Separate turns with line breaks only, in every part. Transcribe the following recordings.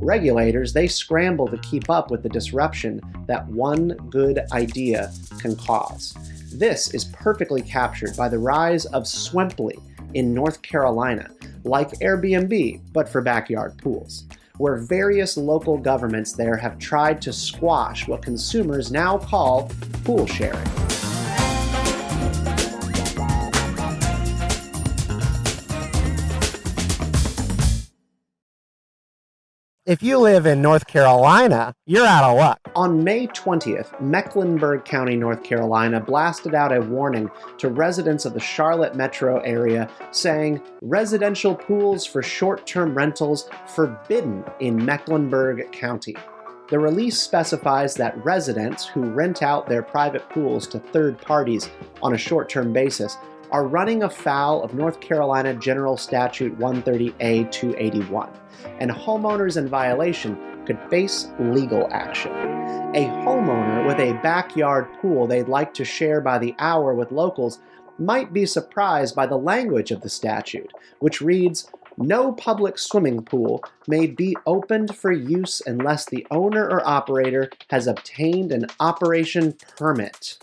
Regulators, they scramble to keep up with the disruption that one good idea can cause. This is perfectly captured by the rise of Swimply in North Carolina, like Airbnb, but for backyard pools, where various local governments there have tried to squash what consumers now call pool sharing. If you live in North Carolina, you're out of luck. On May 20th, Mecklenburg County, North Carolina, blasted out a warning to residents of the Charlotte metro area saying residential pools for short-term rentals forbidden in Mecklenburg County. The release specifies that residents who rent out their private pools to third parties on a short-term basis are running afoul of North Carolina General Statute 130A 281, and homeowners in violation could face legal action. A homeowner with a backyard pool they'd like to share by the hour with locals might be surprised by the language of the statute, which reads, "No public swimming pool may be opened for use unless the owner or operator has obtained an operation permit."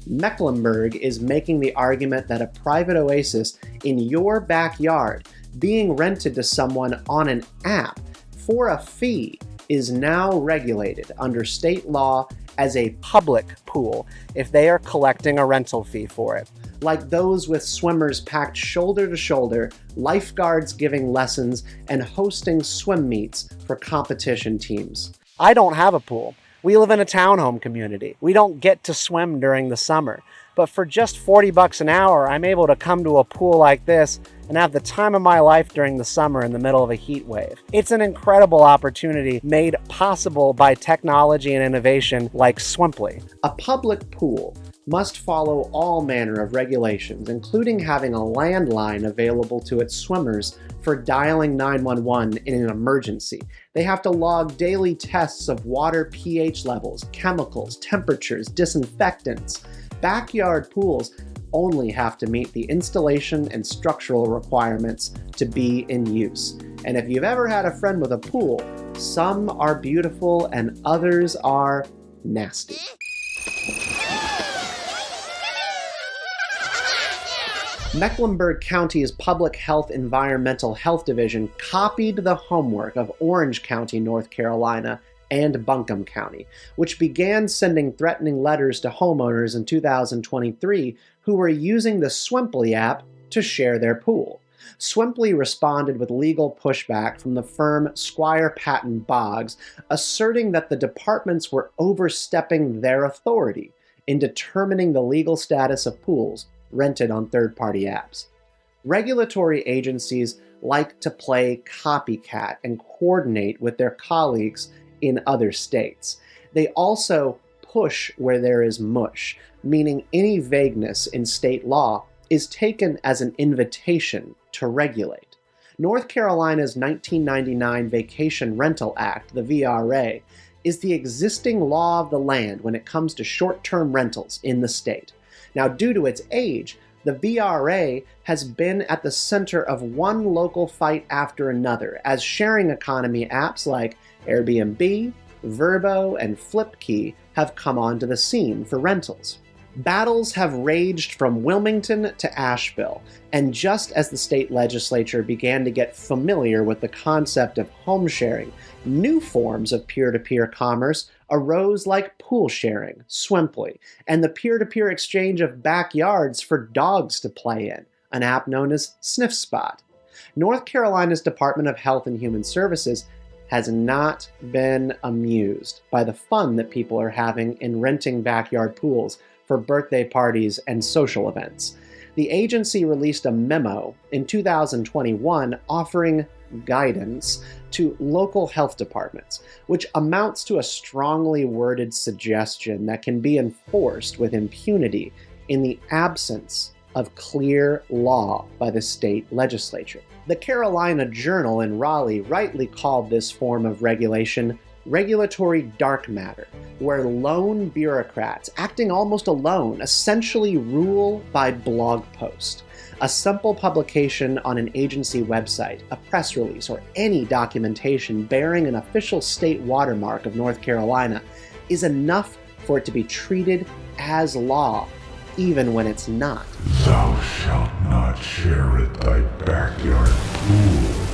Mecklenburg is making the argument that a private oasis in your backyard being rented to someone on an app for a fee is now regulated under state law as a public pool if they are collecting a rental fee for it, like those with swimmers packed shoulder to shoulder, lifeguards giving lessons, and hosting swim meets for competition teams. I don't have a pool. We live in a townhome community. We don't get to swim during the summer. But for just $40 an hour, I'm able to come to a pool like this and have the time of my life during the summer in the middle of a heat wave. It's an incredible opportunity made possible by technology and innovation like Swimply. A public pool must follow all manner of regulations, including having a landline available to its swimmers for dialing 911 in an emergency. They have to log daily tests of water pH levels, chemicals, temperatures, disinfectants. Backyard pools only have to meet the installation and structural requirements to be in use. And if you've ever had a friend with a pool, some are beautiful and others are nasty. Mecklenburg County's Public Health Environmental Health Division copied the homework of Orange County, North Carolina, and Buncombe County, which began sending threatening letters to homeowners in 2023 who were using the Swimply app to share their pool. Swimply responded with legal pushback from the firm Squire Patton Boggs, asserting that the departments were overstepping their authority in determining the legal status of pools rented on third-party apps. Regulatory agencies like to play copycat and coordinate with their colleagues in other states. They also push where there is mush, meaning any vagueness in state law is taken as an invitation to regulate. North Carolina's 1999 Vacation Rental Act, the VRA, is the existing law of the land when it comes to short-term rentals in the state. Now, due to its age, the VRA has been at the center of one local fight after another, as sharing economy apps like Airbnb, Vrbo, and Flipkey have come onto the scene for rentals. Battles have raged from Wilmington to Asheville, and just as the state legislature began to get familiar with the concept of home sharing, new forms of peer-to-peer commerce arose like pool sharing, Swimply, and the peer-to-peer exchange of backyards for dogs to play in, an app known as Sniff Spot. North Carolina's Department of Health and Human Services has not been amused by the fun that people are having in renting backyard pools for birthday parties and social events. The agency released a memo in 2021 offering guidance to local health departments, which amounts to a strongly worded suggestion that can be enforced with impunity in the absence of clear law by the state legislature. The Carolina Journal in Raleigh rightly called this form of regulation regulatory dark matter, where lone bureaucrats, acting almost alone, essentially rule by blog post. A simple publication on an agency website, a press release, or any documentation bearing an official state watermark of North Carolina is enough for it to be treated as law, even when it's not.
Thou shalt not share at thy backyard pool.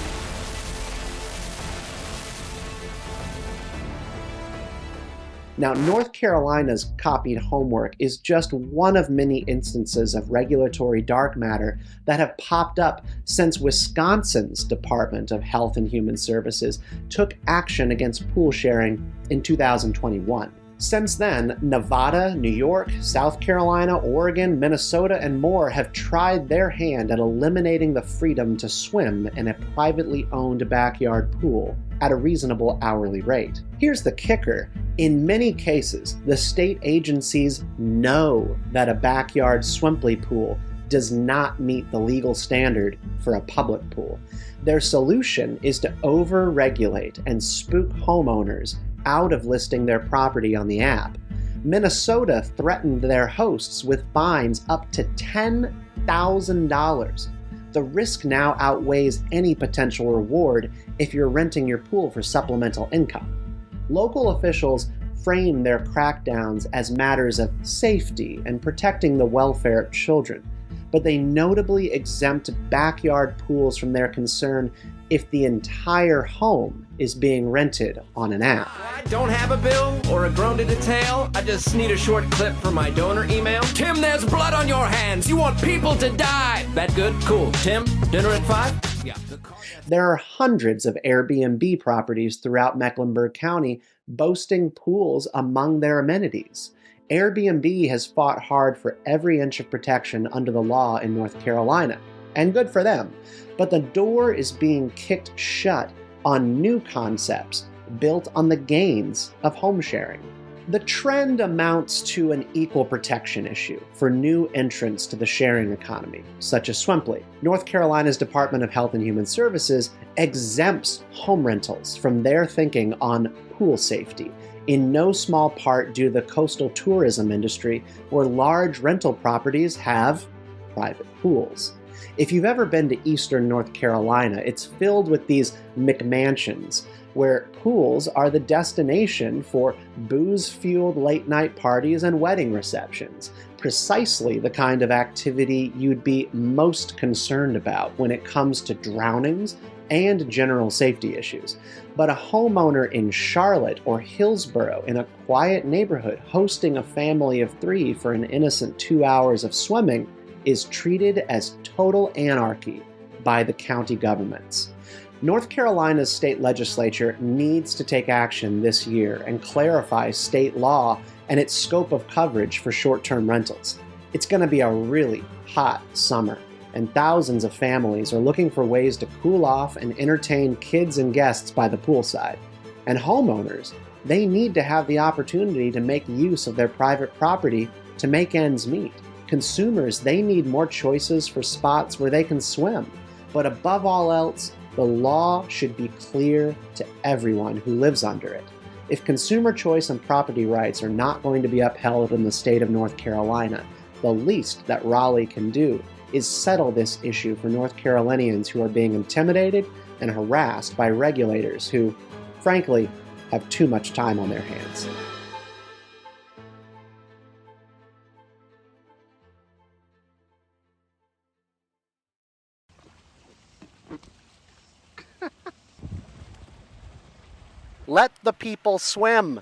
Now, North Carolina's copied homework is just one of many instances of regulatory dark matter that have popped up since Wisconsin's Department of Health and Human Services took action against pool sharing in 2021. Since then, Nevada, New York, South Carolina, Oregon, Minnesota, and more have tried their hand at eliminating the freedom to swim in a privately owned backyard pool at a reasonable hourly rate. Here's the kicker. In many cases, the state agencies know that a backyard Swimply pool does not meet the legal standard for a public pool. Their solution is to over-regulate and spook homeowners out of listing their property on the app. Minnesota threatened their hosts with fines up to $10,000. The risk now outweighs any potential reward if you're renting your pool for supplemental income. Local officials frame their crackdowns as matters of safety and protecting the welfare of children, but they notably exempt backyard pools from their concern if the entire home is being rented on an app.
I don't have a bill or a groan to detail. I just need a short clip from my donor email. Tim, there's blood on your hands. You want people to die. That good? Cool. Tim, dinner at 5? Yeah.
There are hundreds of Airbnb properties throughout Mecklenburg County boasting pools among their amenities. Airbnb has fought hard for every inch of protection under the law in North Carolina, and good for them. But the door is being kicked shut on new concepts built on the gains of home sharing. The trend amounts to an equal protection issue for new entrants to the sharing economy, such as Swimply. North Carolina's Department of Health and Human Services exempts home rentals from their thinking on pool safety, in no small part due to the coastal tourism industry, where large rental properties have private pools. If you've ever been to eastern North Carolina, it's filled with these McMansions, where pools are the destination for booze-fueled late-night parties and wedding receptions, precisely the kind of activity you'd be most concerned about when it comes to drownings and general safety issues. But a homeowner in Charlotte or Hillsborough in a quiet neighborhood hosting a family of 3 for an innocent 2 hours of swimming is treated as total anarchy by the county governments. North Carolina's state legislature needs to take action this year and clarify state law and its scope of coverage for short-term rentals. It's going to be a really hot summer, and thousands of families are looking for ways to cool off and entertain kids and guests by the poolside. And homeowners, they need to have the opportunity to make use of their private property to make ends meet. Consumers, they need more choices for spots where they can swim. But above all else, the law should be clear to everyone who lives under it. If consumer choice and property rights are not going to be upheld in the state of North Carolina, the least that Raleigh can do is settle this issue for North Carolinians who are being intimidated and harassed by regulators who, frankly, have too much time on their hands. Let the people swim.